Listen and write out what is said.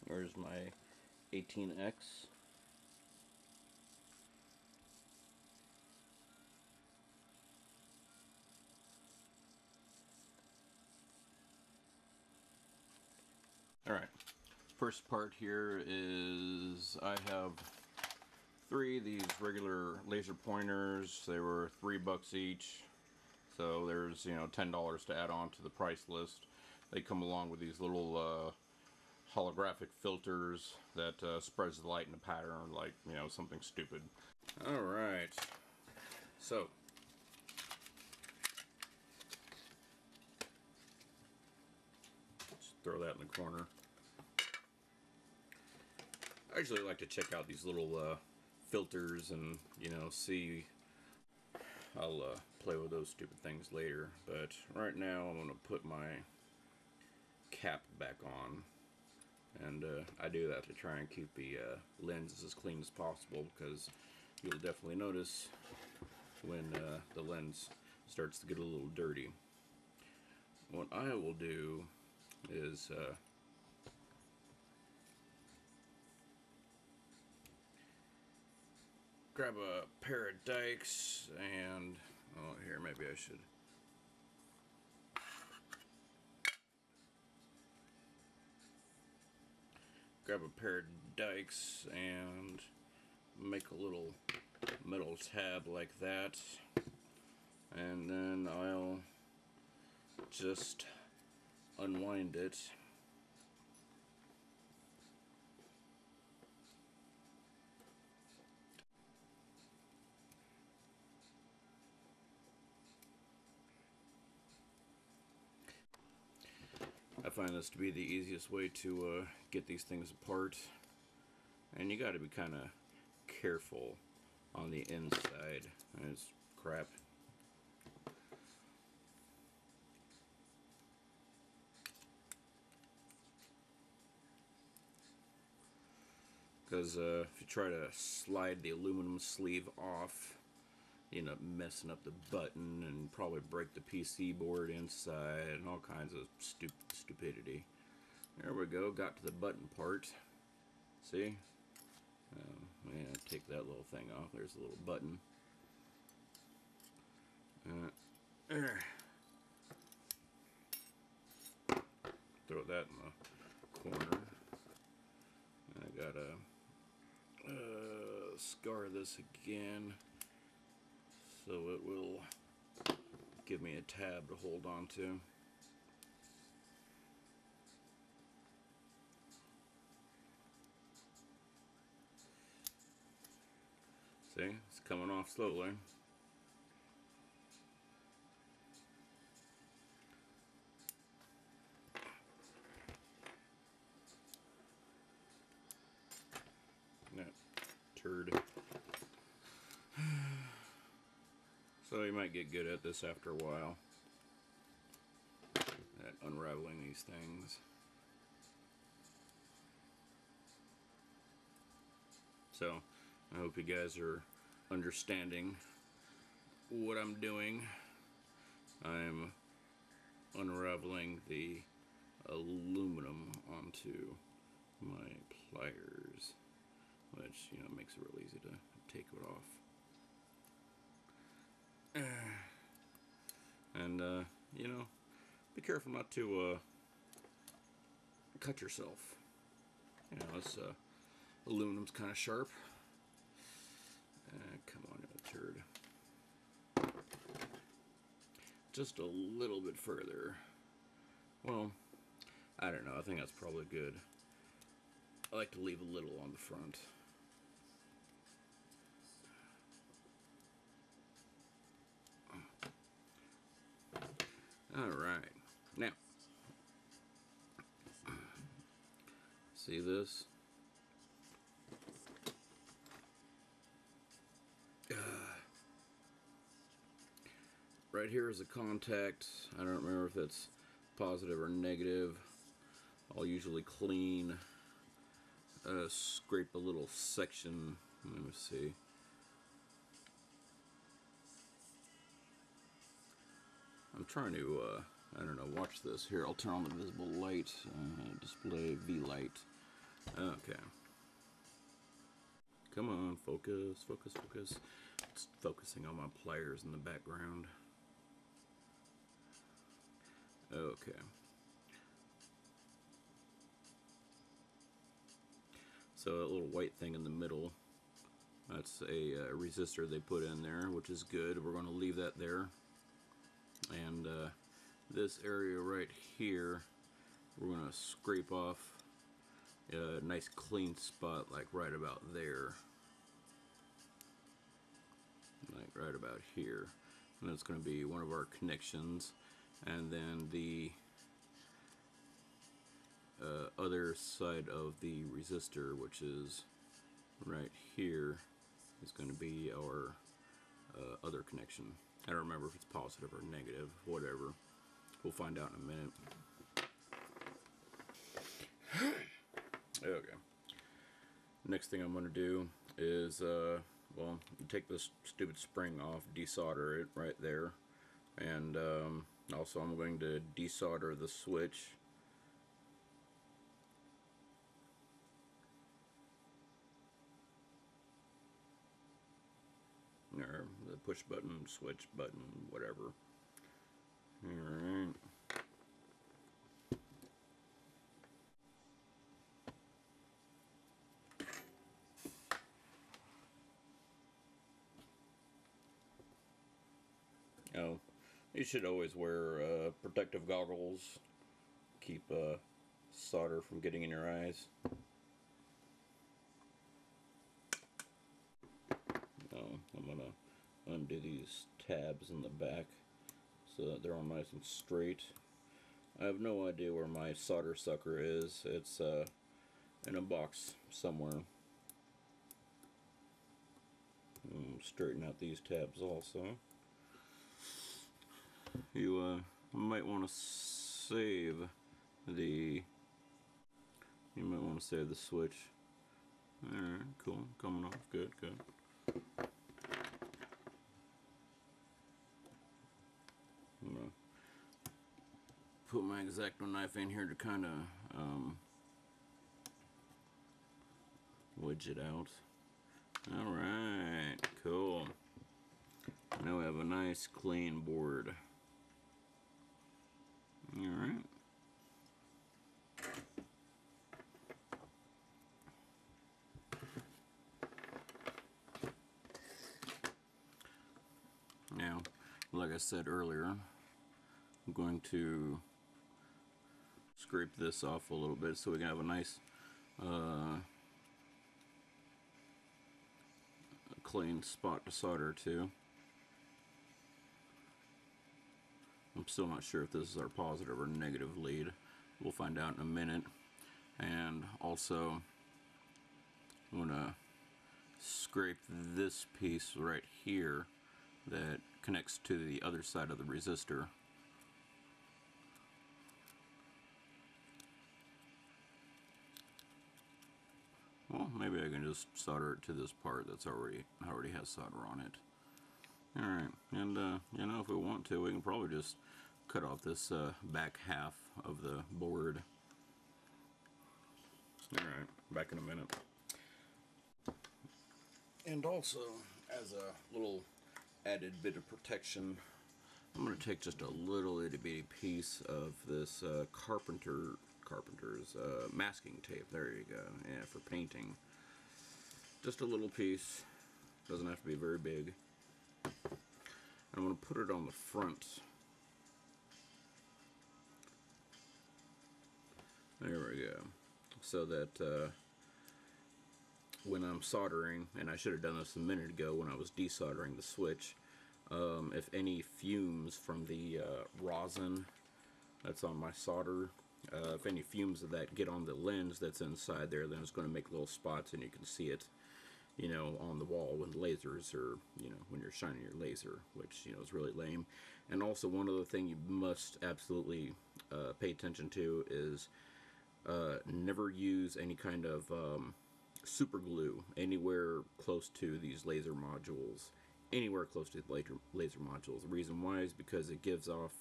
There's my 18X. Alright, first part here is I have 3 of these regular laser pointers. They were $3 each, so there's, you know, $10 to add on to the price list. They come along with these little holographic filters that spreads the light in a pattern like, you know, something stupid. Alright, so just throw that in the corner. I usually like to check out these little filters and, you know, see. I'll play with those stupid things later, but right now I'm going to put my cap back on, and I do that to try and keep the lens as clean as possible, because you'll definitely notice when the lens starts to get a little dirty. What I will do is grab a pair of dikes and, oh, here, maybe I should grab a pair of dikes and make a little metal tab like that, and then I'll just unwind it. I find this to be the easiest way to get these things apart, and you got to be kind of careful on the inside. It's crap. Because if you try to slide the aluminum sleeve off, you end up messing up the button and probably break the PC board inside and all kinds of stupidity. There we go, got to the button part. See? Yeah, take that little thing off. There's a little button. There. Throw that in the corner. And I gotta scar this again, so it will give me a tab to hold on to. See, it's coming off slowly. That turd. So you might get good at this after a while, at unraveling these things. So I hope you guys are understanding what I'm doing. I'm unraveling the aluminum onto my pliers, which, you know, makes it real easy to take it off. And you know, be careful not to cut yourself. You know, this aluminum's kind of sharp. Come on, you turd. Just a little bit further. Well, I don't know, I think that's probably good. I like to leave a little on the front. Alright, now, see this? Right here is a contact. I don't remember if it's positive or negative. I'll usually clean, scrape a little section. Let me see. I'm trying to, I don't know, watch this. Here, I'll turn on the visible light, display V light. Okay. Come on, focus, focus, focus. It's focusing on my pliers in the background. Okay. So that little white thing in the middle, that's a resistor they put in there, which is good. We're going to leave that there. And this area right here, we're going to scrape off a nice clean spot, like right about there. Like right about here. And that's going to be one of our connections. And then the other side of the resistor, which is right here, is going to be our other connection. I don't remember if it's positive or negative, whatever. We'll find out in a minute. Okay. Next thing I'm going to do is, well, take this stupid spring off, desolder it right there. And also I'm going to desolder the switch. Or the push button, switch button, whatever. Alright. Oh, you should always wear protective goggles. Keep solder from getting in your eyes. Oh, I'm gonna undo these tabs in the back so that they're all nice and straight. I have no idea where my solder sucker is. It's in a box somewhere. Straighten out these tabs also. You might want to save the. You might want to save the switch. Alright, cool. Coming off. Good, good. I'm gonna put my X-Acto knife in here to kind of wedge it out. Alright, cool. Now we have a nice clean board. Alright. Now, like I said earlier, I'm going to scrape this off a little bit so we can have a nice clean spot to solder to. I'm still not sure if this is our positive or negative lead. We'll find out in a minute. And also, I'm going to scrape this piece right here that connects to the other side of the resistor. Well, maybe I can just solder it to this part that's already has solder on it. Alright, and you know, if we want to, we can probably just cut off this back half of the board. Alright, back in a minute. And also, as a little added bit of protection, I'm going to take just a little itty bitty piece of this carpenter's masking tape. There you go. Yeah, for painting. Just a little piece. Doesn't have to be very big. I'm going to put it on the front. There we go. So that when I'm soldering, and I should have done this a minute ago when I was desoldering the switch, if any fumes from the rosin that's on my solder, if any fumes of that get on the lens that's inside there, then it's going to make little spots, and you can see it, you know, on the wall when lasers are, you know, when you're shining your laser, which, you know, is really lame. And also, one other thing you must absolutely pay attention to is never use any kind of super glue anywhere close to these laser modules. Anywhere close to the laser modules. The reason why is because it gives off